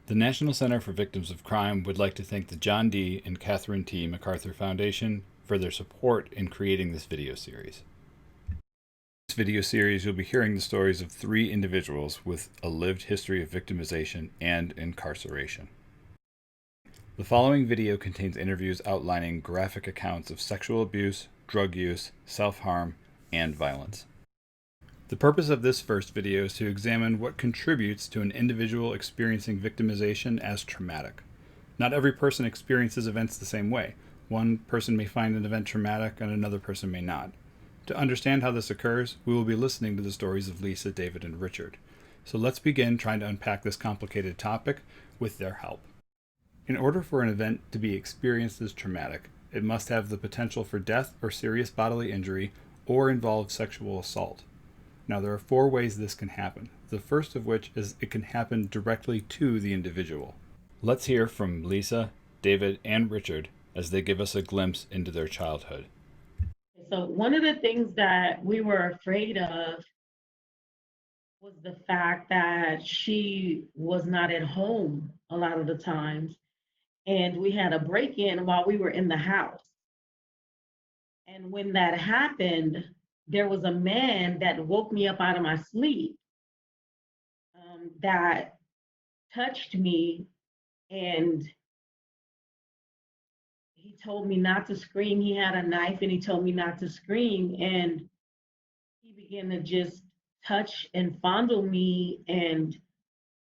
The National Center for Victims of Crime would like to thank the John D. and Catherine T. MacArthur Foundation for their support in creating this video series. In this video series, you'll be hearing the stories of 3 individuals with a lived history of victimization and incarceration. The following video contains interviews outlining graphic accounts of sexual abuse, drug use, self-harm, and violence. The purpose of this first video is to examine what contributes to an individual experiencing victimization as traumatic. Not every person experiences events the same way. One person may find an event traumatic and another person may not. To understand how this occurs, we will be listening to the stories of Lisa, David, and Richard. So let's begin trying to unpack this complicated topic with their help. In order for an event to be experienced as traumatic, it must have the potential for death or serious bodily injury or involve sexual assault. Now, there are 4 ways this can happen, the first of which is it can happen directly to the individual. Let's hear from Lisa, David, and Richard as they give us a glimpse into their childhood. So one of the things that we were afraid of was the fact that she was not at home a lot of the times. And we had a break-in while we were in the house. And when that happened, there was a man that woke me up out of my sleep that touched me, and he told me not to scream. He had a knife and he told me not to scream. And he began to just touch and fondle me. And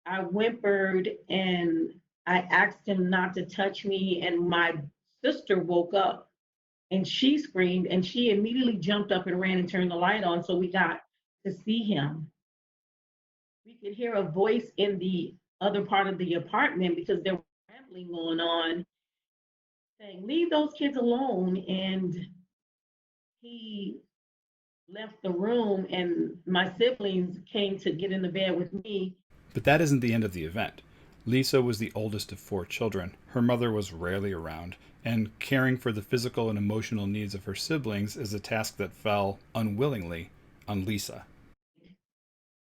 I whimpered and I asked him not to touch me. And my sister woke up and she screamed and she immediately jumped up and ran and turned the light on. So we got to see him. We could hear a voice in the other part of the apartment because there was rambling going on saying, "Leave those kids alone." And he left the room and my siblings came to get in the bed with me. But that isn't the end of the event. Lisa was the oldest of 4 children. Her mother was rarely around, and caring for the physical and emotional needs of her siblings is a task that fell, unwillingly, on Lisa.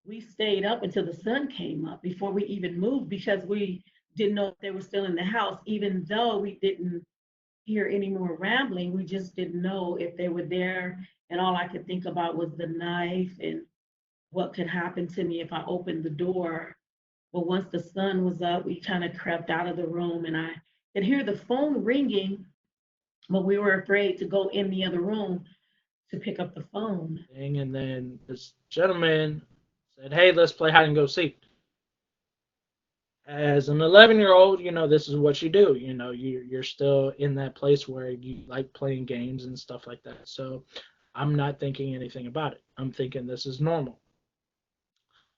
We stayed up until the sun came up before we even moved because we didn't know if they were still in the house, even though we didn't hear any more rambling. We just didn't know if they were there. And all I could think about was the knife and what could happen to me if I opened the door. But once the sun was up, we kind of crept out of the room and I could hear the phone ringing, but we were afraid to go in the other room to pick up the phone. And then this gentleman said, "Hey, let's play hide and go seek." As an 11-year-old, this is what you do. You're still in that place where you like playing games and stuff like that. So I'm not thinking anything about it. I'm thinking this is normal.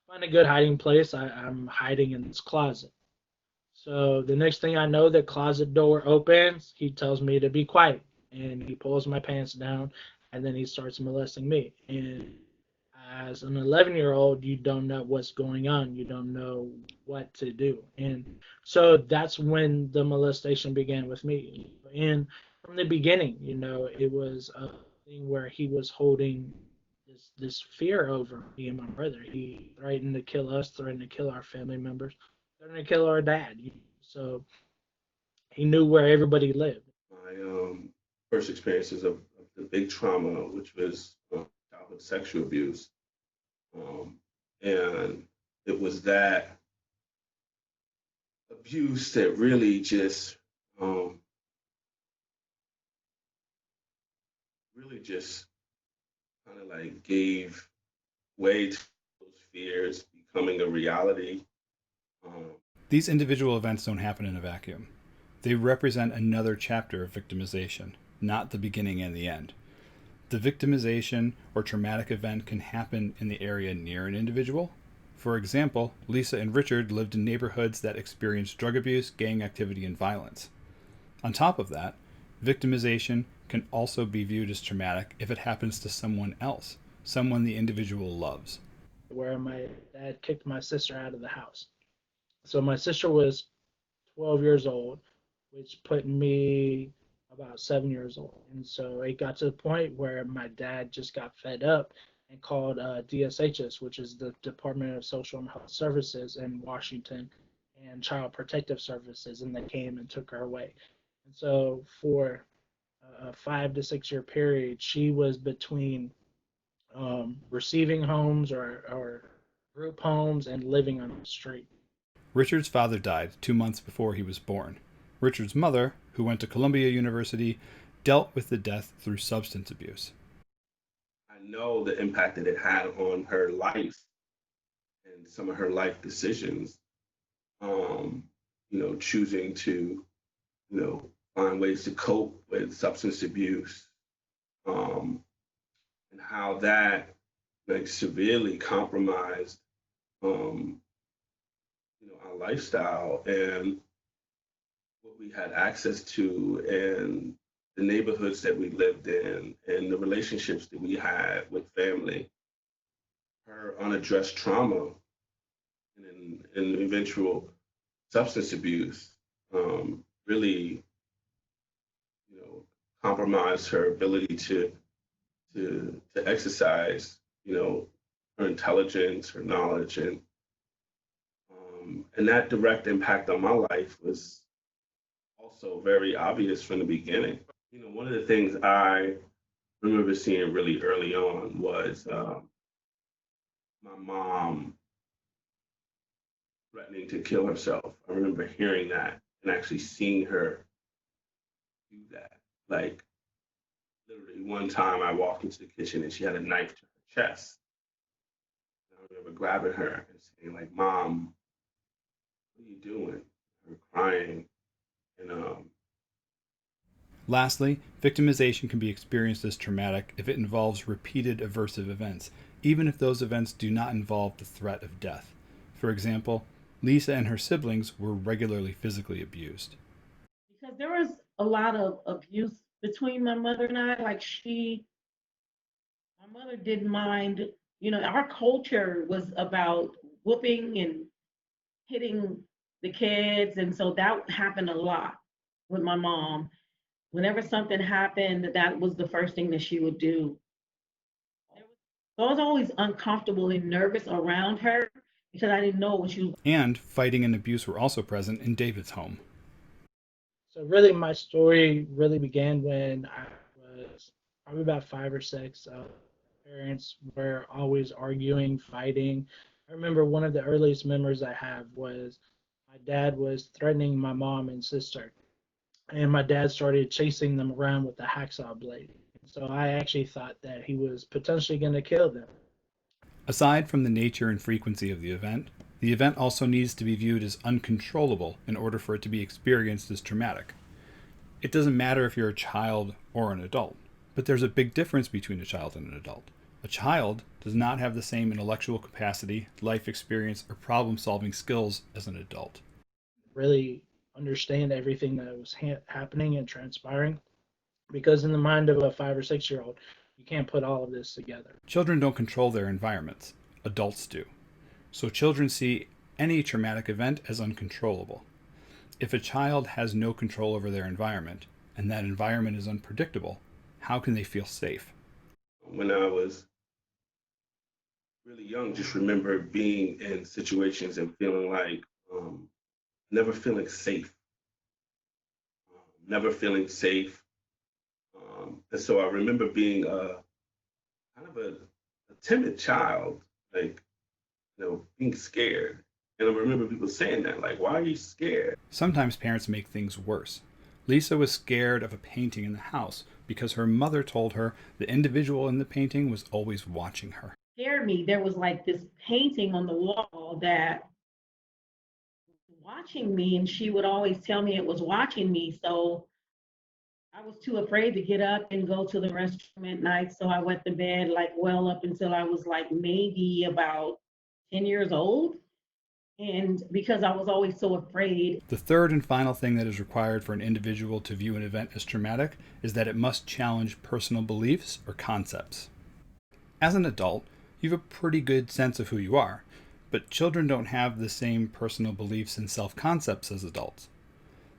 Find a good hiding place. I'm hiding in this closet. So the next thing I know, the closet door opens. He tells me to be quiet, and he pulls my pants down, and then he starts molesting me. And as an 11-year-old, you don't know what's going on. You don't know what to do. And so that's when the molestation began with me. And from the beginning, it was a thing where he was holding this fear over me and my brother. He threatened to kill us, threatened to kill our family members, threatened to kill our dad. So he knew where everybody lived. My first experiences of the big trauma, which was childhood sexual abuse. And it was that abuse that really just kind of like gave way to those fears becoming a reality. Um, These individual events don't happen in a vacuum. They represent another chapter of victimization, not the beginning and the end. The victimization or traumatic event can happen in the area near an individual. For example, Lisa and Richard lived in neighborhoods that experienced drug abuse, gang activity, and violence. On top of that, victimization can also be viewed as traumatic if it happens to someone else, someone the individual loves. Where my dad kicked my sister out of the house. So my sister was 12 years old, which put me about 7 years old. And so it got to the point where my dad just got fed up and called DSHS, which is the Department of Social and Health Services in Washington. and Child Protective Services, and they came and took her away. And so for a 5 to 6 year period, she was between receiving homes or group homes and living on the street. Richard's father died 2 months before he was born. Richard's mother, who went to Columbia University, dealt with the death through substance abuse. I know the impact that it had on her life and some of her life decisions. Choosing to, find ways to cope with substance abuse, and how that like severely compromised, um, our lifestyle and what we had access to and the neighborhoods that we lived in and the relationships that we had with family. Her unaddressed trauma and eventual substance abuse really, compromised her ability to exercise, her intelligence, her knowledge, and that direct impact on my life was also very obvious from the beginning. One of the things I remember seeing really early on was my mom threatening to kill herself. I remember hearing that and actually seeing her do that. Like literally one time I walked into the kitchen and she had a knife to her chest. And I remember grabbing her and saying, like, Mom, what are you doing? Her crying. And Lastly, victimization can be experienced as traumatic if it involves repeated aversive events, even if those events do not involve the threat of death. For example, Lisa and her siblings were regularly physically abused. Because there was a lot of abuse between my mother and I. Like my mother didn't mind, our culture was about whooping and hitting the kids. And so that happened a lot with my mom. Whenever something happened, that was the first thing that she would do. So I was always uncomfortable and nervous around her because I didn't know what she was. And fighting and abuse were also present in David's home. So really, my story really began when I was probably about 5 or 6. Parents were always arguing, fighting. I remember one of the earliest memories I have was my dad was threatening my mom and sister, and my dad started chasing them around with a hacksaw blade. So I actually thought that he was potentially going to kill them. Aside from the nature and frequency of the event also needs to be viewed as uncontrollable in order for it to be experienced as traumatic. It doesn't matter if you're a child or an adult, but there's a big difference between a child and an adult. A child does not have the same intellectual capacity, life experience, or problem solving skills as an adult. Really understand everything that was happening and transpiring, because in the mind of a 5 or 6 year old, you can't put all of this together. Children don't control their environments, adults do. So children see any traumatic event as uncontrollable. If a child has no control over their environment, and that environment is unpredictable, how can they feel safe? when I was really young, just remember being in situations and feeling like never feeling safe, never feeling safe. And so I remember being kind of a timid child, like, being scared. And I remember people saying that, like, why are you scared? Sometimes parents make things worse. Lisa was scared of a painting in the house because her mother told her the individual in the painting was always watching her. Scared me. There was like this painting on the wall that was watching me, and she would always tell me it was watching me. So I was too afraid to get up and go to the restroom at night. So I went to bed like well up until I was like maybe about 10 years old. And because I was always so afraid. The third and final thing that is required for an individual to view an event as traumatic is that it must challenge personal beliefs or concepts. As an adult, you have a pretty good sense of who you are, but children don't have the same personal beliefs and self-concepts as adults.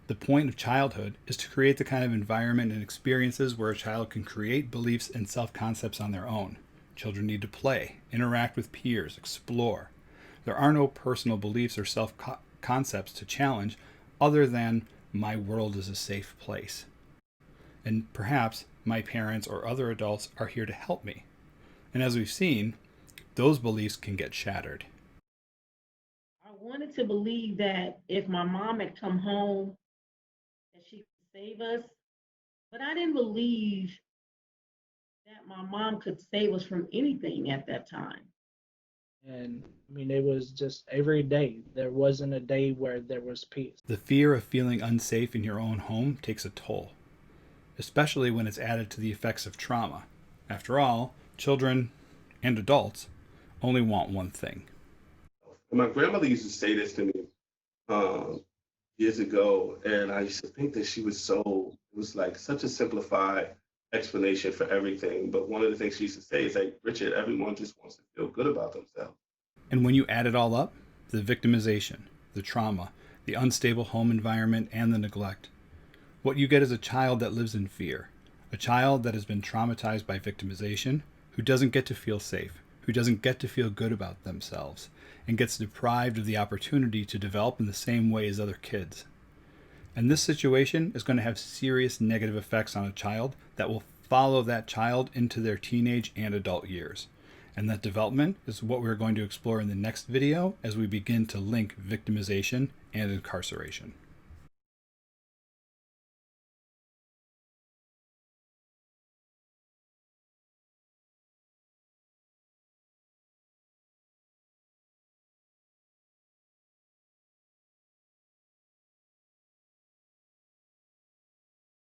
The point of childhood is to create the kind of environment and experiences where a child can create beliefs and self-concepts on their own. Children need to play, interact with peers, explore. There are no personal beliefs or self concepts to challenge other than my world is a safe place. And perhaps my parents or other adults are here to help me. And as we've seen, those beliefs can get shattered. I wanted to believe that if my mom had come home, that she could save us, but I didn't believe that my mom could save us from anything at that time. And I mean, it was just every day. There wasn't a day where there was peace. The fear of feeling unsafe in your own home takes a toll, especially when it's added to the effects of trauma. After all, children and adults only want one thing. My grandmother used to say this to me years ago, and I used to think that she was it was like such a simplified explanation for everything. But one of the things she used to say is like, Richard, everyone just wants to feel good about themselves. And when you add it all up, the victimization, the trauma, the unstable home environment, and the neglect, what you get is a child that lives in fear, a child that has been traumatized by victimization, who doesn't get to feel safe, who doesn't get to feel good about themselves, and gets deprived of the opportunity to develop in the same way as other kids. And this situation is going to have serious negative effects on a child that will follow that child into their teenage and adult years. And that development is what we're going to explore in the next video as we begin to link victimization and incarceration.